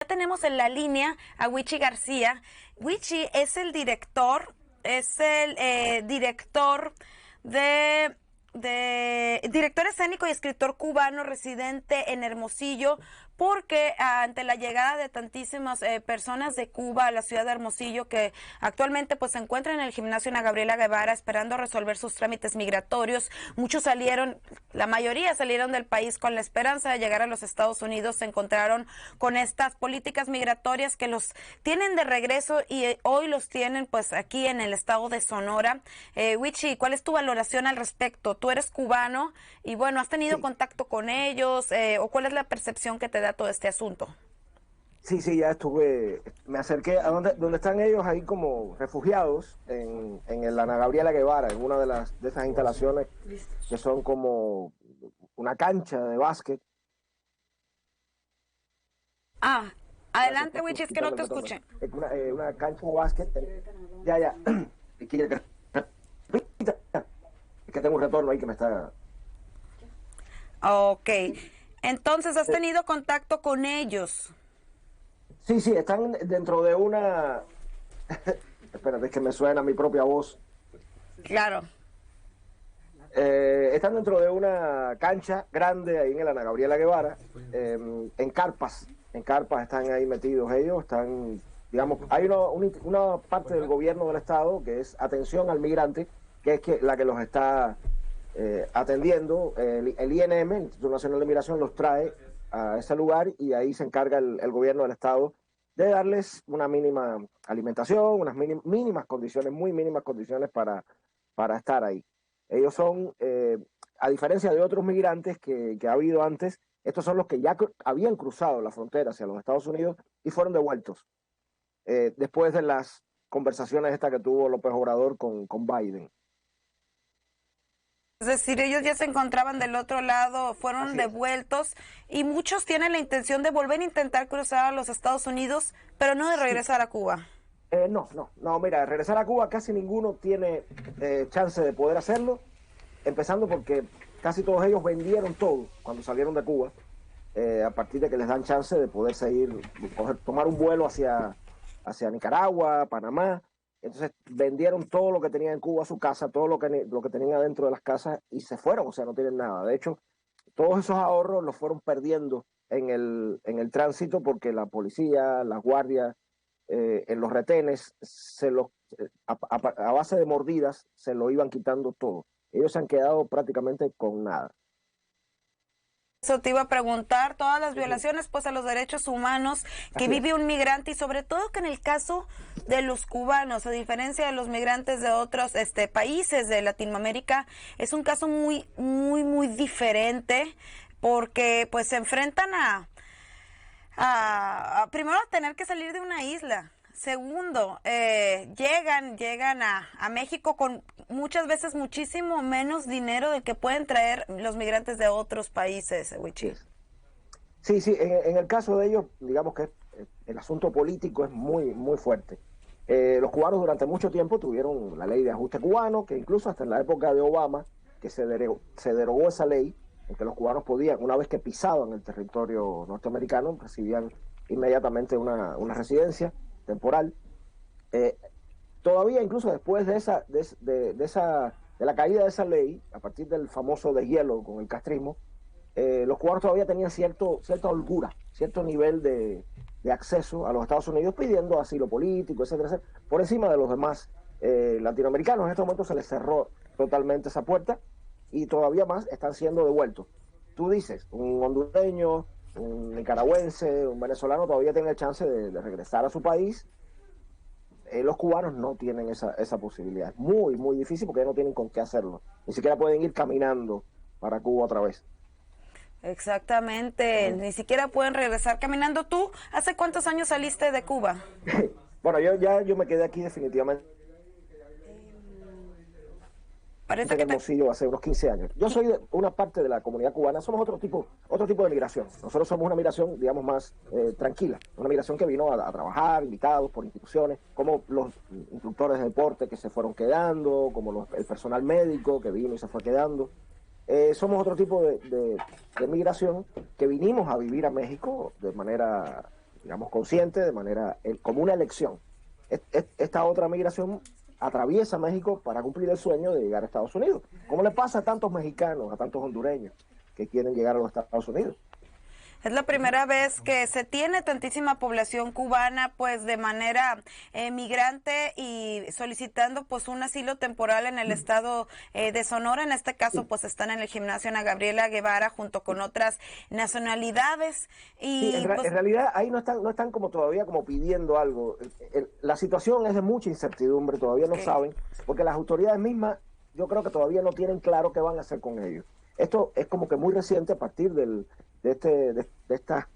Ya tenemos en la línea a Wichi García. Wichi es el director, director director escénico y escritor cubano residente en Hermosillo, porque ante la llegada de tantísimas personas de Cuba a la ciudad de Hermosillo, que actualmente pues se encuentran en el gimnasio Ana Gabriela Guevara esperando resolver sus trámites migratorios, muchos salieron, la mayoría salieron del país con la esperanza de llegar a los Estados Unidos, se encontraron con estas políticas migratorias que los tienen de regreso y hoy los tienen pues aquí en el estado de Sonora. Wichi, ¿cuál es tu valoración al respecto? Tú eres cubano y bueno, ¿has tenido Sí, contacto con ellos o cuál es la percepción que te da todo este asunto? sí, ya estuve, me acerqué a donde están ellos ahí como refugiados en el Ana Gabriela Guevara, en una de esas instalaciones que son como una cancha de básquet. Ah, Espérate, adelante, Wichi, es que no quítame te el botón. escuché. Es una cancha de básquet. Ya. Es que tengo un retorno ahí que me está... Ok, entonces has tenido contacto con ellos. Sí, están dentro de una... Espérate, es que me suena mi propia voz. Claro. Están dentro de una cancha grande ahí en el Ana Gabriela Guevara, en carpas están ahí metidos ellos, están, digamos, hay una parte del gobierno del estado que es atención al migrante, que es la que los está atendiendo, el INM, el Instituto Nacional de Migración, los trae a ese lugar y ahí se encarga el gobierno del estado de darles una mínima alimentación, unas mínimas condiciones, muy mínimas condiciones para estar ahí. Ellos son, a diferencia de otros migrantes que ha habido antes, estos son los que ya habían cruzado la frontera hacia los Estados Unidos y fueron devueltos después de las conversaciones esta que tuvo López Obrador con Biden. Es decir, ellos ya se encontraban del otro lado, fueron Así es. devueltos y muchos tienen la intención de volver a intentar cruzar a los Estados Unidos, pero no de Sí. regresar a Cuba. No, mira, regresar a Cuba casi ninguno tiene chance de poder hacerlo, empezando porque casi todos ellos vendieron todo cuando salieron de Cuba, a partir de que les dan chance de poder seguir, tomar un vuelo hacia Nicaragua, Panamá. Entonces vendieron todo lo que tenían en Cuba, su casa, todo lo que tenían adentro de las casas y se fueron, o sea, no tienen nada. De hecho, todos esos ahorros los fueron perdiendo en el tránsito porque la policía, las guardias, en los retenes, a base de mordidas, se lo iban quitando todo. Ellos se han quedado prácticamente con nada. Eso te iba a preguntar, todas las Ujú. violaciones pues a los derechos humanos que Así vive es. un migrante y sobre todo que en el caso de los cubanos, a diferencia de los migrantes de otros países de Latinoamérica, es un caso muy diferente porque pues se enfrentan a primero a tener que salir de una isla. Segundo, llegan a México con muchas veces muchísimo menos dinero del que pueden traer los migrantes de otros países, Así Wichi. es. Sí, en el caso de ellos, digamos que el asunto político es muy fuerte. Los cubanos durante mucho tiempo tuvieron la ley de ajuste cubano, que incluso hasta en la época de Obama, que se derogó esa ley, en que los cubanos podían, una vez que pisaban el territorio norteamericano, recibían inmediatamente una residencia temporal. Eh, Todavía incluso después de la caída de esa ley, a partir del famoso deshielo con el castrismo, los cubanos todavía tenían cierta holgura, cierto nivel de acceso a los Estados Unidos pidiendo asilo político, etcétera, por encima de los demás latinoamericanos. En este momento se les cerró totalmente esa puerta y todavía más están siendo devueltos. Tú dices, un hondureño, un nicaragüense, un venezolano todavía tiene el chance de regresar a su país. Los cubanos no tienen esa posibilidad. Es muy difícil porque no tienen con qué hacerlo. Ni siquiera pueden ir caminando para Cuba otra vez. Exactamente, Uh-huh. ni siquiera pueden regresar caminando. ¿Tú hace cuántos años saliste de Cuba? Bueno, yo me quedé aquí definitivamente Parece en que te... Hermosillo hace unos 15 años. Yo soy de una parte de la comunidad cubana, somos otro tipo de migración. Nosotros somos una migración, digamos, más tranquila, una migración que vino a trabajar, invitados por instituciones, como los instructores de deporte que se fueron quedando, como el personal médico que vino y se fue quedando. Somos otro tipo de migración que vinimos a vivir a México de manera digamos, consciente, de manera, como una elección. Esta otra migración atraviesa México para cumplir el sueño de llegar a Estados Unidos, como le pasa a tantos mexicanos, a tantos hondureños que quieren llegar a los Estados Unidos. Es la primera vez que se tiene tantísima población cubana pues de manera migrante y solicitando pues un asilo temporal en el estado de Sonora. En este caso pues están en el gimnasio Ana Gabriela Guevara junto con otras nacionalidades. Y Sí, pues, en realidad ahí no están como todavía como pidiendo algo. La situación es de mucha incertidumbre, todavía no saben, porque las autoridades mismas yo creo que todavía no tienen claro qué van a hacer con ellos. Esto es como que muy reciente a partir de estas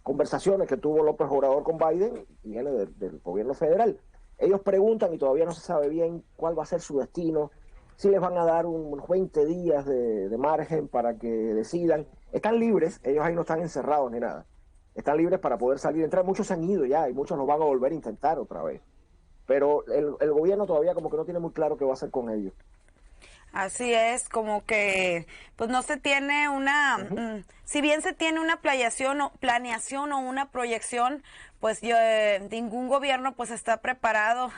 conversaciones que tuvo López Obrador con Biden, y viene del gobierno federal. Ellos preguntan y todavía no se sabe bien cuál va a ser su destino, si les van a dar unos 20 días de margen para que decidan. Están libres, ellos ahí no están encerrados ni nada. Están libres para poder salir y entrar. Muchos se han ido ya y muchos los van a volver a intentar otra vez. Pero el gobierno todavía como que no tiene muy claro qué va a hacer con ellos. así es, como que pues no se tiene una, si bien se tiene una planeación o una proyección, pues ningún gobierno pues está preparado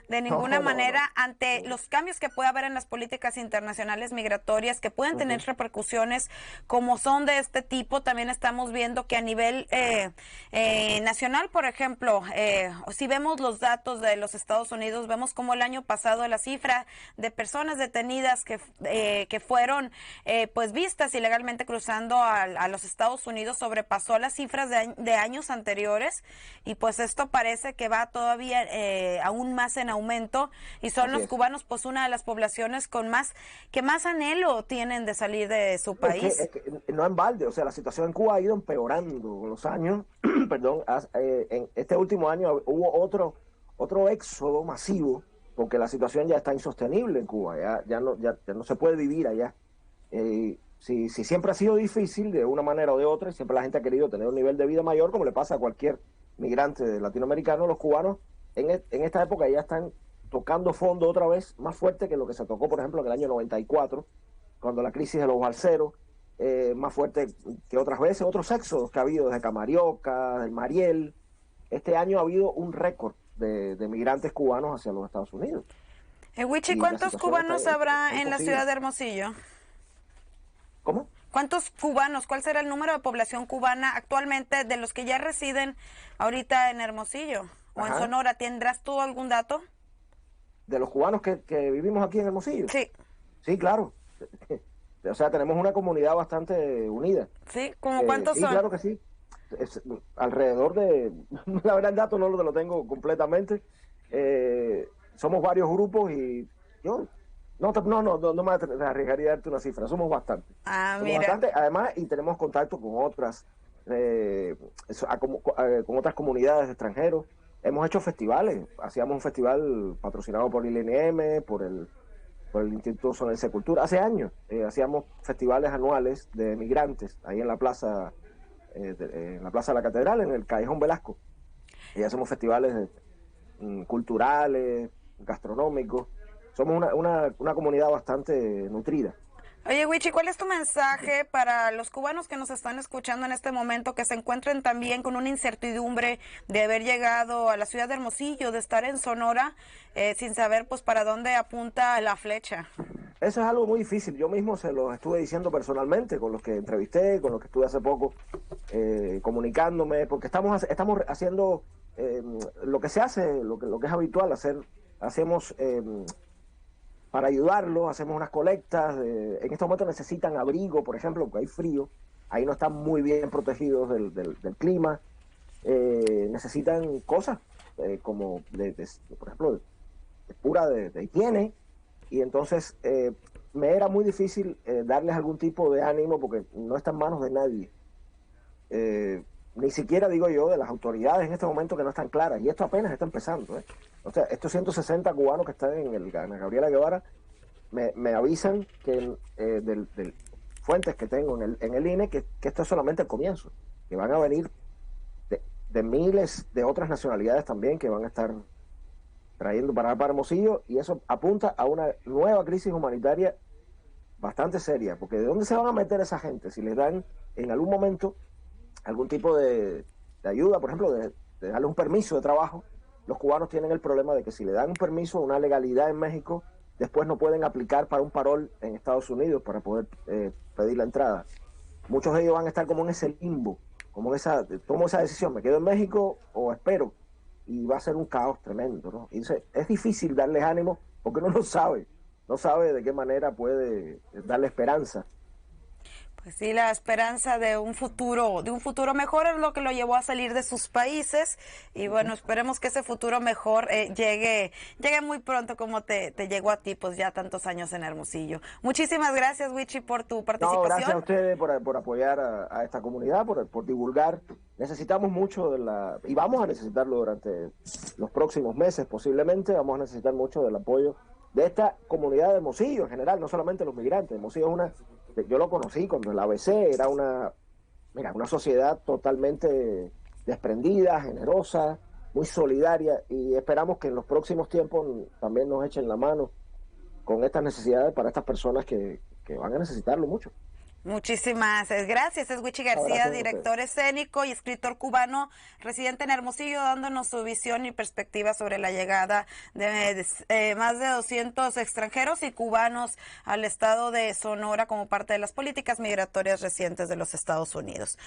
de ninguna manera ante los cambios que puede haber en las políticas internacionales migratorias que pueden tener repercusiones como son de este tipo. También estamos viendo que a nivel nacional, por ejemplo, si vemos los datos de los Estados Unidos, vemos como el año pasado la cifra de personas detenidas que fueron pues vistas ilegalmente cruzando a los Estados Unidos sobrepasó las cifras de años anteriores. Y pues esto parece que va todavía aún más en aumento y son los cubanos pues una de las poblaciones que más anhelo tienen de salir de su país. Es que no en balde, o sea, la situación en Cuba ha ido empeorando con los años. Perdón, en este último año hubo otro éxodo masivo porque la situación ya está insostenible en Cuba, ya no se puede vivir allá. Si siempre ha sido difícil de una manera o de otra, y siempre la gente ha querido tener un nivel de vida mayor, como le pasa a cualquier migrante latinoamericano, los cubanos en esta época ya están tocando fondo otra vez, más fuerte que lo que se tocó, por ejemplo, en el año 94, cuando la crisis de los balseros, más fuerte que otras veces, otros éxodos que ha habido desde Camarioca, del Mariel. Este año ha habido un récord de migrantes cubanos hacia los Estados Unidos. Wichi, ¿cuántos cubanos habrá en la ciudad de Hermosillo? ¿Cómo? ¿Cuántos cubanos, cuál será el número de población cubana actualmente de los que ya residen ahorita en Hermosillo o en Sonora? ¿Tendrás tú algún dato? ¿De los cubanos que vivimos aquí en Hermosillo? Sí. Sí, claro. O sea, tenemos una comunidad bastante unida. Sí, ¿como cuántos son? Sí, claro que sí. Alrededor de... La verdad, el dato no lo tengo completamente. Somos varios grupos y yo... No me arriesgaría a darte una cifra. Somos bastantes. Somos bastantes, además, y tenemos contacto con otras con otras comunidades de extranjeros. Hemos hecho festivales. Hacíamos un festival patrocinado por el INM, por el Instituto Sonorense de Cultura. Hace años hacíamos festivales anuales de migrantes ahí en la plaza de la Catedral, en el Callejón Velasco. Y hacemos festivales culturales, gastronómicos. Somos una comunidad bastante nutrida. Oye, Wichi, ¿cuál es tu mensaje para los cubanos que nos están escuchando en este momento, que se encuentren también con una incertidumbre de haber llegado a la ciudad de Hermosillo, de estar en Sonora, sin saber pues para dónde apunta la flecha? Eso es algo muy difícil. Yo mismo se lo estuve diciendo personalmente con los que entrevisté, con los que estuve hace poco comunicándome, porque estamos haciendo lo que se hace, lo que es habitual hacer. Hacemos... para ayudarlos, hacemos unas colectas. En estos momentos necesitan abrigo, por ejemplo, porque hay frío. Ahí no están muy bien protegidos del clima. Necesitan cosas como, por ejemplo, de higiene. Y entonces me era muy difícil darles algún tipo de ánimo porque no está en manos de nadie. Ni siquiera, digo yo, de las autoridades en este momento que no están claras. Y esto apenas está empezando. O sea, estos 160 cubanos que están en el Gabriela Guevara me avisan que de fuentes que tengo en el INE que esto es solamente el comienzo. Que van a venir de miles de otras nacionalidades también que van a estar trayendo para Hermosillo. Y eso apunta a una nueva crisis humanitaria bastante seria. Porque ¿de dónde se van a meter esa gente? Si les dan en algún momento algún tipo de ayuda, por ejemplo, de darle un permiso de trabajo. Los cubanos tienen el problema de que si le dan un permiso, una legalidad en México, después no pueden aplicar para un parol en Estados Unidos para poder pedir la entrada. Muchos de ellos van a estar como en ese limbo, como en tomo esa decisión, me quedo en México o espero, y va a ser un caos tremendo, ¿no? Y es difícil darles ánimo porque uno no sabe de qué manera puede darle esperanza. Pues sí, la esperanza de un futuro mejor es lo que lo llevó a salir de sus países y bueno, esperemos que ese futuro mejor llegue muy pronto como te llegó a ti, pues ya tantos años en Hermosillo. Muchísimas gracias, Wichi, por tu participación. No, gracias a ustedes por apoyar a esta comunidad, por divulgar. Necesitamos mucho y vamos a necesitarlo durante los próximos meses, posiblemente vamos a necesitar mucho del apoyo de esta comunidad de Hermosillo en general, no solamente los migrantes. Hermosillo yo lo conocí cuando el ABC era una sociedad totalmente desprendida, generosa, muy solidaria, y esperamos que en los próximos tiempos también nos echen la mano con estas necesidades para estas personas que van a necesitarlo mucho. Muchísimas gracias. Es Wichi García, director escénico y escritor cubano, residente en Hermosillo, dándonos su visión y perspectiva sobre la llegada de más de 200 extranjeros y cubanos al estado de Sonora como parte de las políticas migratorias recientes de los Estados Unidos.